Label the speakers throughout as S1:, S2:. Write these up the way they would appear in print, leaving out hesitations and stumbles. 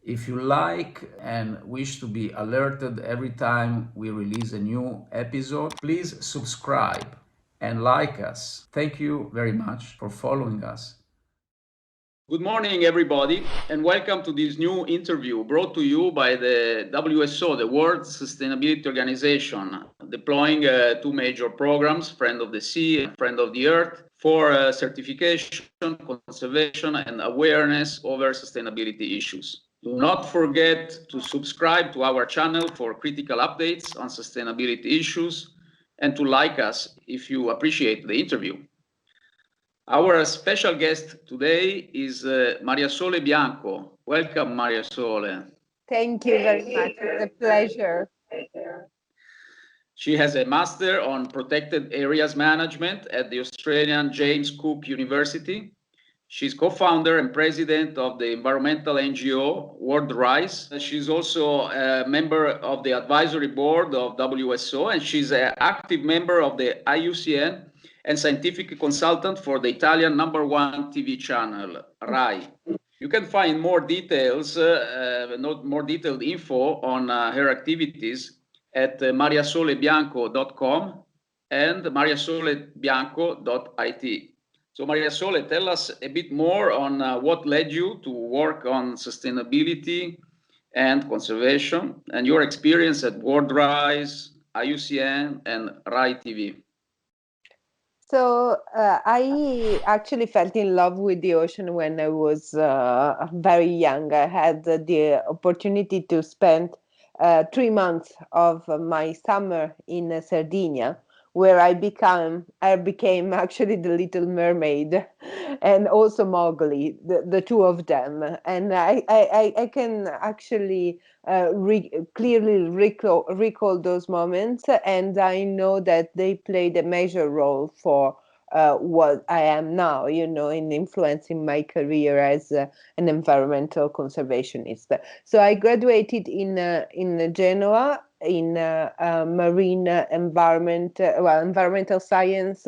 S1: If you like and wish to be alerted every time we release a new episode, please subscribe and like us. Thank you very much for following us.
S2: Good morning, everybody, and welcome to this new interview brought to you by the WSO, the World Sustainability Organization, deploying two major programs, Friend of the Sea and Friend of the Earth, for certification, conservation, and awareness over sustainability issues. Do not forget to subscribe to our channel for critical updates on sustainability issues and to like us if you appreciate the interview. Our special guest today is Mariasole Bianco. Welcome, Mariasole.
S3: Thank you very much. It's a pleasure.
S2: She has a Master on Protected Areas Management at the Australian James Cook University. She's co-founder and president of the environmental NGO Worldrise. She's also a member of the advisory board of WSO, and she's an active member of the IUCN and scientific consultant for the Italian #1 TV channel, RAI. You can find more details, more detailed info on her activities at mariasolebianco.com and mariasolebianco.it. So Mariasole, tell us a bit more on what led you to work on sustainability and conservation and your experience at Worldrise, IUCN, and RAI TV.
S3: So I actually fell in love with the ocean when I was very young. I had the opportunity to spend 3 months of my summer in Sardinia, where I became actually the Little Mermaid, and also Mowgli, the two of them. And I can actually clearly recall those moments, and I know that they played a major role for what I am now, in influencing my career as an environmental conservationist. So I graduated in Genoa in marine environmental science.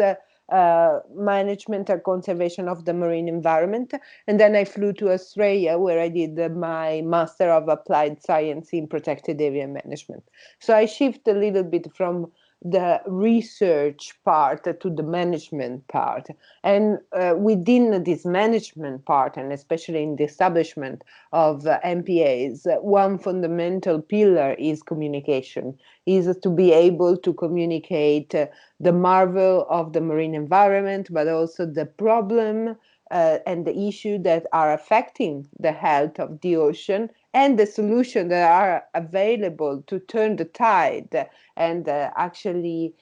S3: Management and conservation of the marine environment. And then I flew to Australia, where I did my Master of Applied Science in Protected Area Management. So I shift a little bit from the research part to the management part. And within this management part, and especially in the establishment of MPAs, one fundamental pillar is communication, is to be able to communicate the marvel of the marine environment, but also the problem and the issue that are affecting the health of the ocean, and the solution that are available to turn the tide and actually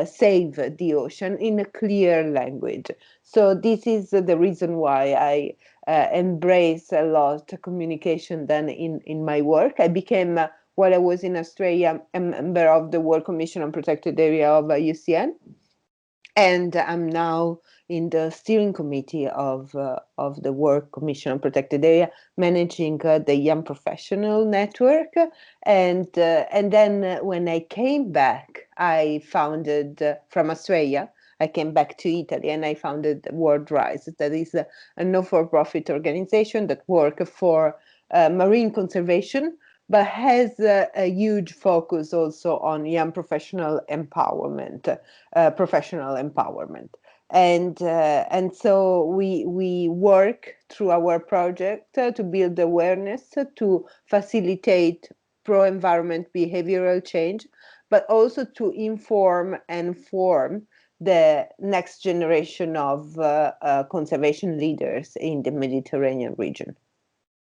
S3: save the ocean in a clear language. So this is the reason why I embrace a lot of communication then in my work. I became, while I was in Australia, a member of the World Commission on Protected Area of UCN. And I'm now in the steering committee of the World Commission on Protected Area, managing the Young Professional Network. And then when I came back, I founded from Australia. I came back to Italy and I founded Worldrise, that is a not-for-profit organization that works for marine conservation, but has a huge focus also on young professional empowerment, professional empowerment. And so we work through our project to build awareness, to facilitate pro-environment behavioral change, but also to inform and form the next generation of conservation leaders in the Mediterranean region.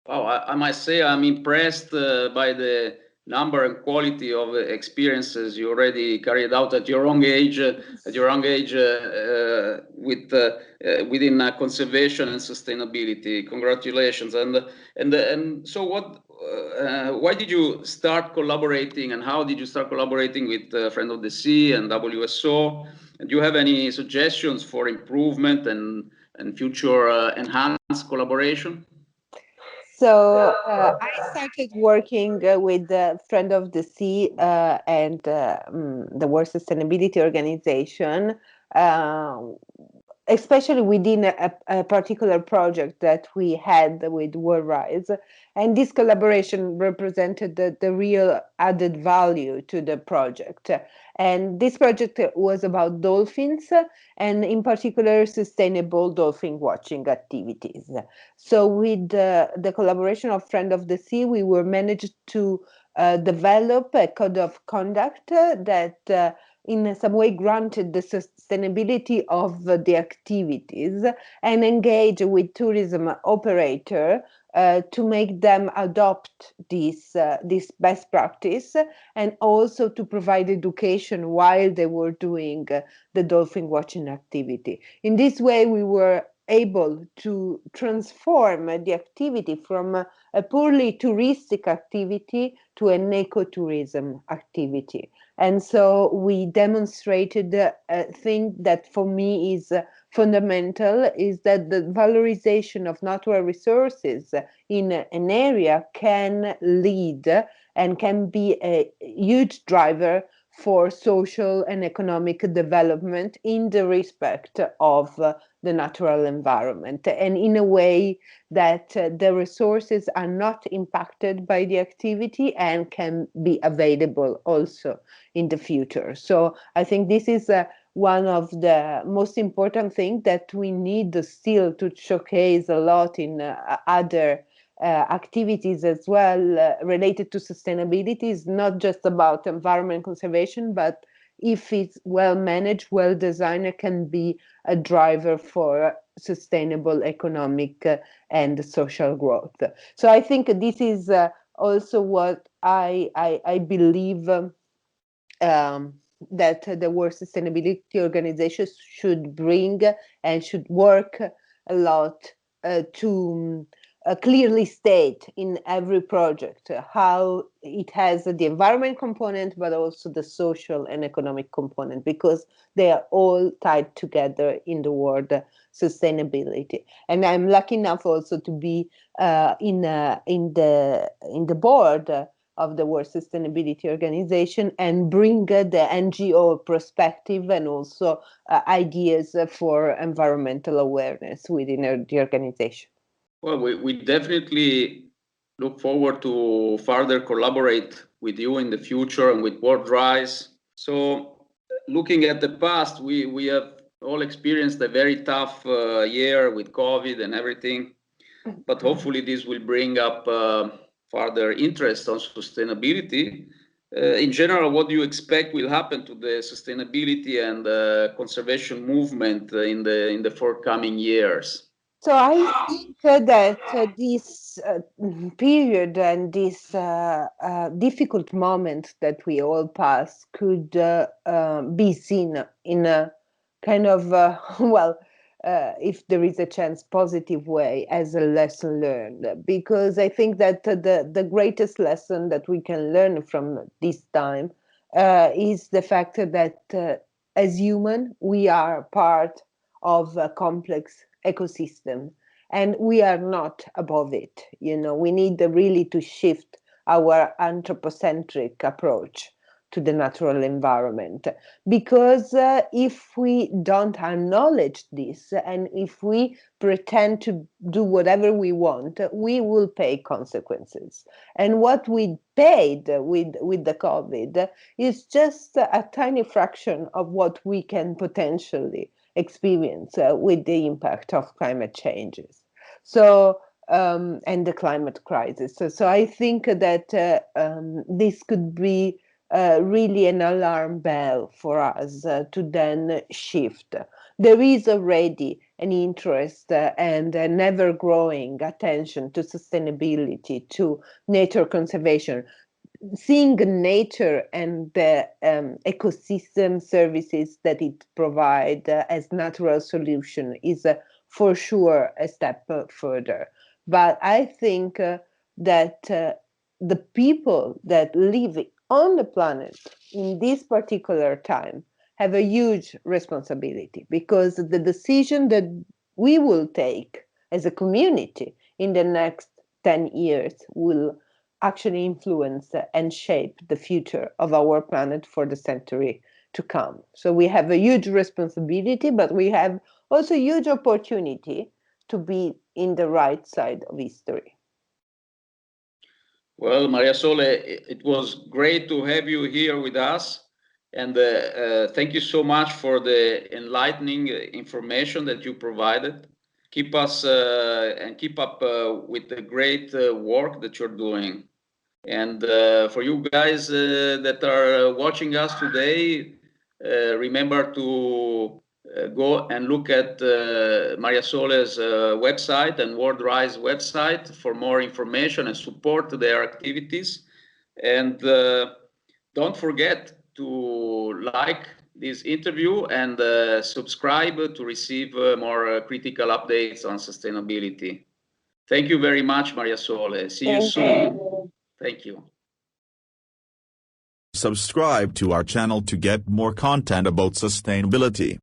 S2: Wow, I must say I'm impressed by the number and quality of experiences you already carried out at your young age. Within conservation and sustainability. Congratulations! And so what? Why did you start collaborating, and how did you start collaborating with Friend of the Sea and WSO? And do you have any suggestions for improvement and future enhanced collaboration?
S3: So I started working with the Friend of the Sea and the World Sustainability Organization especially within a particular project that we had with Worldrise. And this collaboration represented the real added value to the project. And this project was about dolphins, and in particular, sustainable dolphin watching activities. So with the collaboration of Friend of the Sea, we were managed to develop a code of conduct that in some way granted the sustainability of the activities and engage with tourism operator to make them adopt this best practice, and also to provide education while they were doing the dolphin watching activity. In this way, we were able to transform the activity from a purely touristic activity to an ecotourism activity. And so we demonstrated a thing that for me is fundamental, is that the valorization of natural resources in an area can lead and can be a huge driver for social and economic development in the respect of the natural environment, and in a way that the resources are not impacted by the activity and can be available also in the future. So I think this is one of the most important things that we need still to showcase a lot in other activities as well related to sustainability. Is not just about environment conservation, but if it's well managed, well designed, it can be a driver for sustainable economic and social growth. So I think this is also what I believe that the World Sustainability Organization should bring and should work a lot to clearly state in every project how it has the environment component, but also the social and economic component, because they are all tied together in the word sustainability. And I'm lucky enough also to be in the board of the World Sustainability Organization and bring the NGO perspective and also ideas for environmental awareness within the organization.
S2: Well, we definitely look forward to further collaborate with you in the future and with Worldrise. So looking at the past, we have all experienced a very tough year with COVID and everything, but hopefully this will bring up further interest on sustainability. In general, what do you expect will happen to the sustainability and conservation movement in the forthcoming years?
S3: So I think that this period and this difficult moment that we all pass could be seen in a kind of, well, if there is a chance, positive way as a lesson learned. Because I think that the greatest lesson that we can learn from this time is the fact that as human, we are part of a complex ecosystem, and we are not above it. We need really to shift our anthropocentric approach to the natural environment, because if we don't acknowledge this and if we pretend to do whatever we want, we will pay consequences. And what we paid with the COVID is just a tiny fraction of what we can potentially experience with the impact of climate changes. So, and the climate crisis. So I think that this could be really an alarm bell for us to then shift. There is already an interest and an ever-growing attention to sustainability, to nature conservation. Seeing nature and the ecosystem services that it provides as natural solution is for sure a step further. But I think that the people that live on the planet in this particular time have a huge responsibility, because the decision that we will take as a community in the next 10 years will actually influence and shape the future of our planet for the century to come. So we have a huge responsibility, but we have also huge opportunity to be in the right side of history.
S2: Well, Mariasole, it was great to have you here with us. And thank you so much for the enlightening information that you provided. Keep us and keep up with the great work that you're doing. And for you guys that are watching us today, remember to go and look at Mariasole's website and Worldrise website for more information and support their activities. And don't forget to like this interview and subscribe to receive more critical updates on sustainability. Thank you very much, Mariasole. See you soon. Thank you.
S4: Subscribe to our channel to get more content about sustainability.